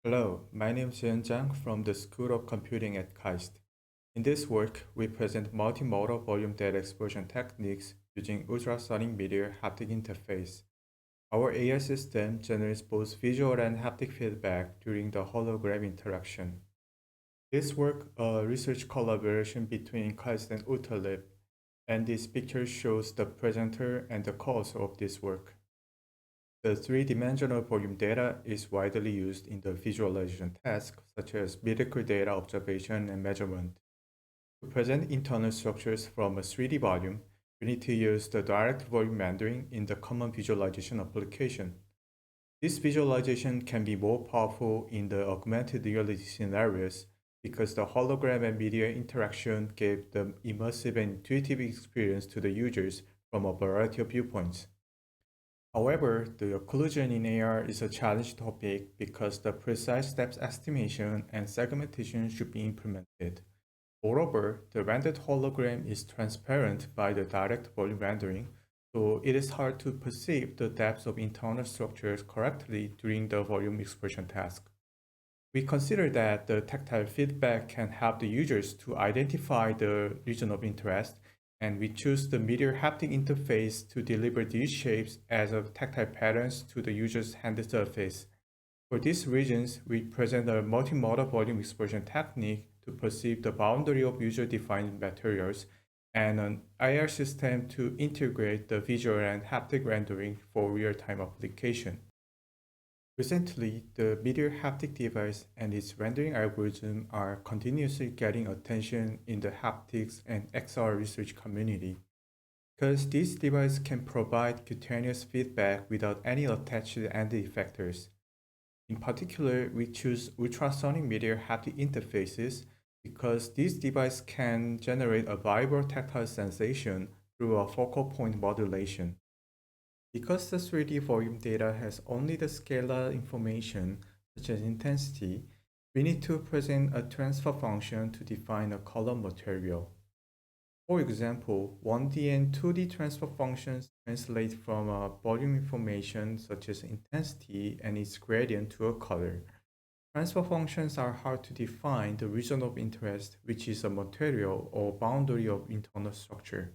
Hello, my name is Jang from the School of Computing at KAIST. In this work, we present multimodal volume data explosion techniques using ultrasonic media haptic interface. Our AI system generates both visual and haptic feedback during the hologram interaction. This work a research collaboration between KAIST and Ultralab, and this picture shows the presenter and the co-author of this work. The three-dimensional volume data is widely used in the visualization tasks such as medical data observation and measurement. To present internal structures from a 3D volume, we need to use the direct volume rendering in the common visualization application. This visualization can be more powerful in the augmented reality scenarios because the hologram and media interaction gave the immersive and intuitive experience to the users from a variety of viewpoints. However, the occlusion in AR is a challenge topic because the precise depth estimation and segmentation should be implemented. Moreover, the rendered hologram is transparent by the direct volume rendering, so it is hard to perceive the depth of internal structures correctly during the volume expression task. We consider that the tactile feedback can help the users to identify the region of interest, and we choose the media haptic interface to deliver these shapes as a tactile patterns to the user's hand surface. For these regions, we present a multimodal volume expression technique to perceive the boundary of user-defined materials and an IR system to integrate the visual and haptic rendering for real-time application. Recently, the media haptic device and its rendering algorithm are continuously getting attention in the haptics and XR research community because these devices can provide cutaneous feedback without any attached end effectors. In particular, we choose ultrasonic media haptic interfaces because these devices can generate a vibrant tactile sensation through a focal point modulation. Because the 3D volume data has only the scalar information, such as intensity, we need to present a transfer function to define a color material. For example, 1D and 2D transfer functions translate from volume information such as intensity and its gradient to a color. Transfer functions are hard to define the region of interest, which is a material or boundary of internal structure.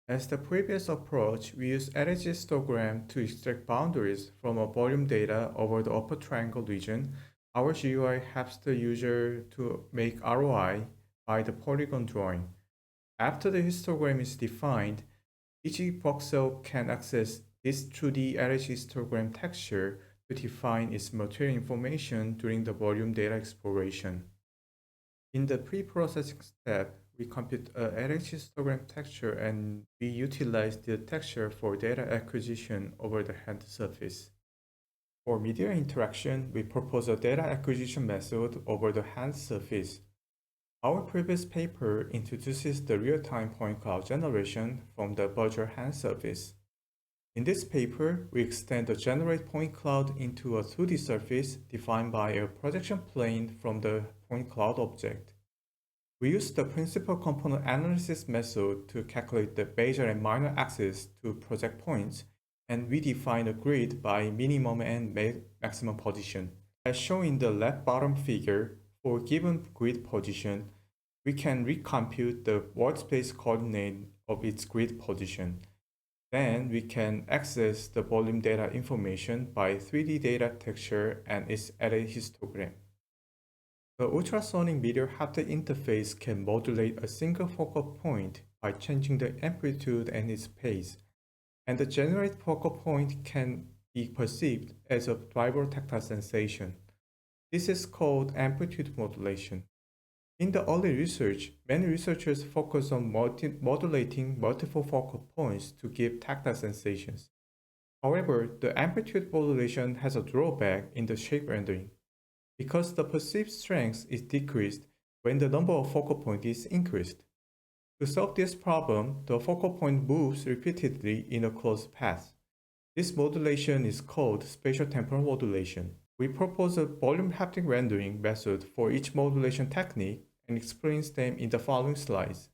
As the previous approach, we use edge histogram to extract boundaries from a volume data over the upper triangle region. Our GUI helps the user to make ROI by the polygon drawing. After the histogram is defined, each voxel can access this 2D edge histogram texture to define its material information during the volume data exploration. In the pre-processing step, we compute an edge histogram texture and we utilize the texture for data acquisition over the hand surface. For media interaction, we propose a data acquisition method over the hand surface. Our previous paper introduces the real-time point cloud generation from the virtual hand surface. In this paper, we extend the generate point cloud into a 2D surface defined by a projection plane from the point cloud object. We use the principal component analysis method to calculate the major and minor axes to project points, and we define a grid by minimum and maximum position. As shown in the left bottom figure, for a given grid position, we can recompute the workspace coordinate of its grid position. Then we can access the volume data information by 3D data texture and its edit histogram. The ultrasonic media haptic interface can modulate a single focal point by changing the amplitude and its phase, and the generated focal point can be perceived as a vibrotactile sensation. This is called amplitude modulation. In the early research, many researchers focus on modulating multiple focal points to give tactile sensations. However, the amplitude modulation has a drawback in the shape rendering, because the perceived strength is decreased when the number of focal points is increased. To solve this problem, the focal point moves repeatedly in a closed path. This modulation is called spatial temporal modulation. We propose a volume haptic rendering method for each modulation technique and explains them in the following slides.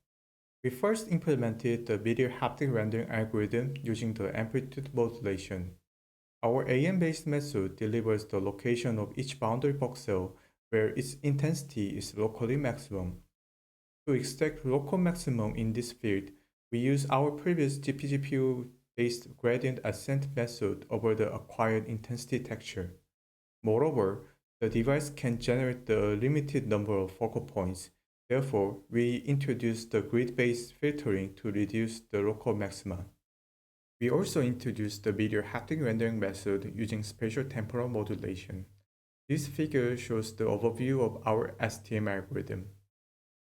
We first implemented the media haptic rendering algorithm using the amplitude modulation. Our AM-based method delivers the location of each boundary voxel where its intensity is locally maximum. To extract local maximum in this field, we use our previous GPGPU-based gradient ascent method over the acquired intensity texture. Moreover, the device can generate the limited number of focal points. Therefore, we introduce the grid-based filtering to reduce the local maxima. We also introduced the video haptic rendering method using spatial temporal modulation. This figure shows the overview of our STM algorithm.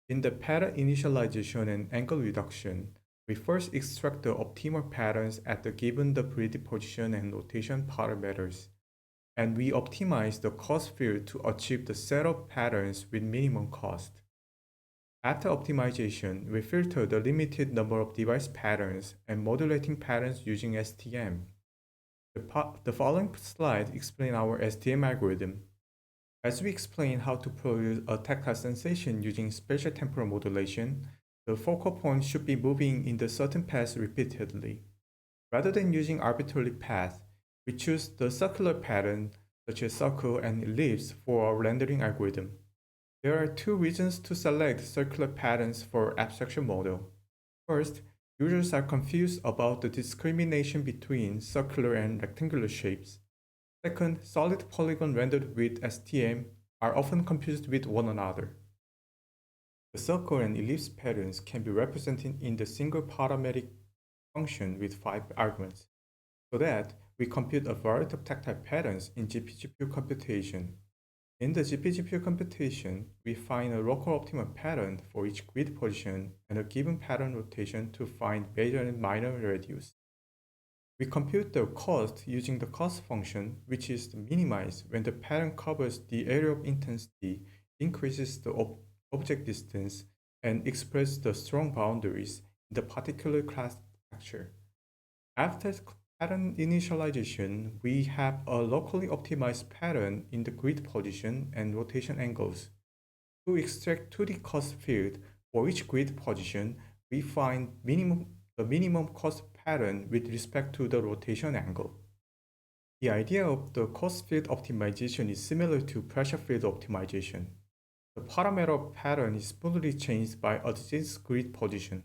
In the pattern initialization and angle reduction, we first extract the optimal patterns at the given the grid position and rotation parameters, and we optimize the cost field to achieve the set of patterns with minimum cost. After optimization, we filter the limited number of device patterns and modulating patterns using STM. The following slide explains our STM algorithm. As we explain how to produce a tactile sensation using spatial temporal modulation, the focal point should be moving in the certain path repeatedly. Rather than using arbitrary path, we choose the circular pattern such as circle and ellipse for our rendering algorithm. There are two reasons to select circular patterns for abstraction model. First, users are confused about the discrimination between circular and rectangular shapes. Second, solid polygon rendered with STM are often confused with one another. The circle and ellipse patterns can be represented in the single parametric function with 5 arguments, so that we compute a variety of tactile patterns in GPGPU computation. In the GPGPU computation, we find a local optimal pattern for each grid position and a given pattern rotation to find major and minor radius. We compute the cost using the cost function, which is minimized when the pattern covers the area of intensity, increases the object distance, and expresses the strong boundaries in the particular class texture. After pattern initialization, we have a locally optimized pattern in the grid position and rotation angles. To extract 2D cost field for each grid position, we find the minimum cost pattern with respect to the rotation angle. The idea of the cost field optimization is similar to pressure field optimization. The parameter pattern is smoothly changed by adjacent grid position.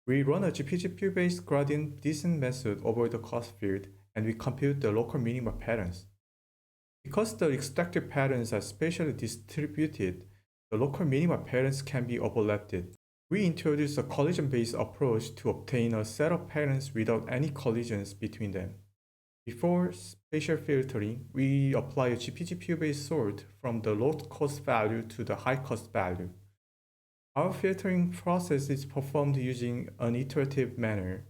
We run a GPGPU-based gradient descent method over the cost field, and we compute the local minima patterns. Because the extracted patterns are spatially distributed, the local minima patterns can be overlapped. We introduce a collision-based approach to obtain a set of patterns without any collisions between them. Before spatial filtering, we apply a GPGPU-based sort from the low cost value to the high cost value. Our filtering process is performed using an iterative manner.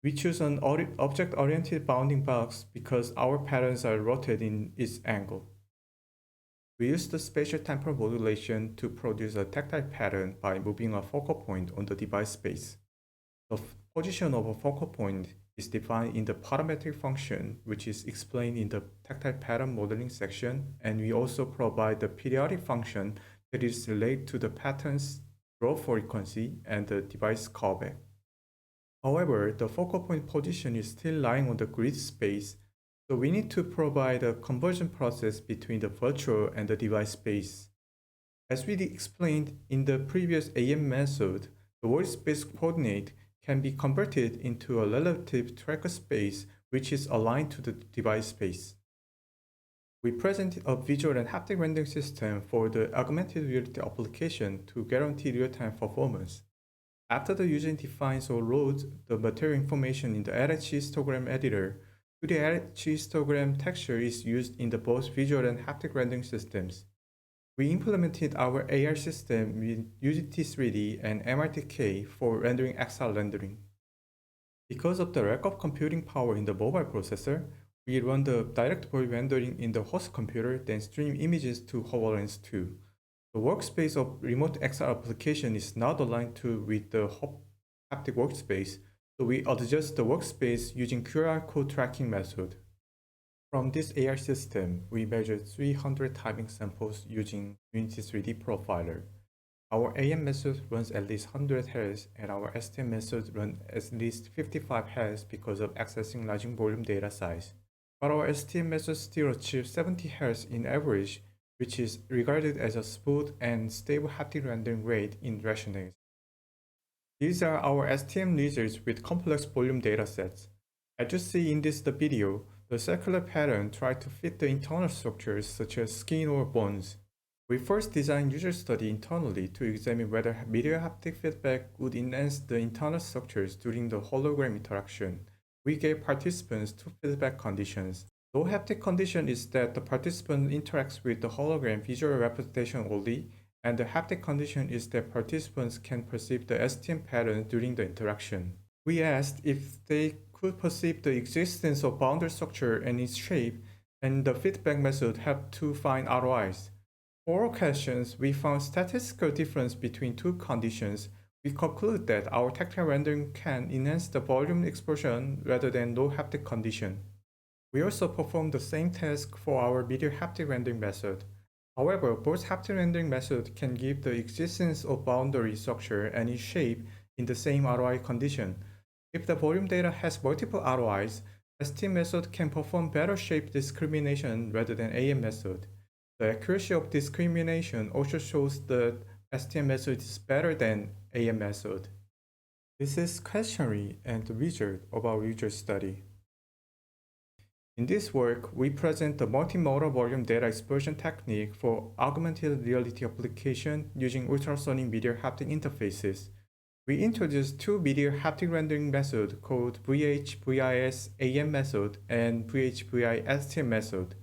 We choose an object-oriented bounding box because our patterns are rotated in its angle. We use the spatial temporal modulation to produce a tactile pattern by moving a focal point on the device space. The position of a focal point is defined in the parametric function, which is explained in the tactile pattern modeling section, and we also provide the periodic function that is related to the pattern's draw frequency and the device callback. However, the focal point position is still lying on the grid space, so we need to provide a conversion process between the virtual and the device space. As we explained in the previous AM method, the world space coordinate can be converted into a relative tracker space which is aligned to the device space. We presented a visual and haptic rendering system for the augmented reality application to guarantee real-time performance. After the user defines or loads the material information in the LH histogram editor, 2D LH histogram texture is used in the both visual and haptic rendering systems. We implemented our AR system with UGT3D and MRTK for rendering XR rendering. Because of the lack of computing power in the mobile processor, we run the direct body rendering in the host computer, then stream images to HoloLens 2. The workspace of remote XR application is not aligned with the haptic workspace, so we adjust the workspace using QR code tracking method. From this AR system, we measured 300 timing samples using Unity 3D Profiler. Our AM method runs at least 100 Hz and our STM method runs at least 55 Hz because of accessing large volume data size. But our STM method still achieves 70 Hz in average, which is regarded as a smooth and stable haptic rendering rate in resonance. These are our STM results with complex volume datasets. As you see in the video, the circular pattern tries to fit the internal structures such as skin or bones. We first designed user study internally to examine whether medial haptic feedback would enhance the internal structures during the hologram interaction. We gave participants two feedback conditions. Low haptic condition is that the participant interacts with the hologram visual representation only, and the haptic condition is that participants can perceive the STM pattern during the interaction. We asked if they could perceive the existence of boundary structure and its shape, and the feedback method helped to find ROIs. For all questions, we found statistical difference between two conditions. We conclude that our tactile rendering can enhance the volume exposure rather than low haptic condition. We also performed the same task for our medial haptic rendering method. However, both haptic rendering method can give the existence of boundary structure and its shape in the same ROI condition. If the volume data has multiple ROIs, STM method can perform better shape discrimination rather than AM method. The accuracy of discrimination also shows that STM method is better than AM method. This is questionnaire and the result of our user study. In this work, we present the multimodal volume data explosion technique for augmented reality application using ultrasonic medial haptic interfaces. We introduced two medial haptic rendering methods called VH-VIS AM method and VH-VI STM method,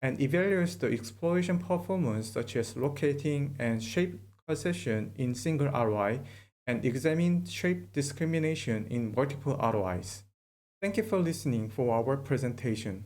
and evaluates the exploration performance such as locating and shape causation in single ROI and examine shape discrimination in multiple ROIs. Thank you for listening for our presentation.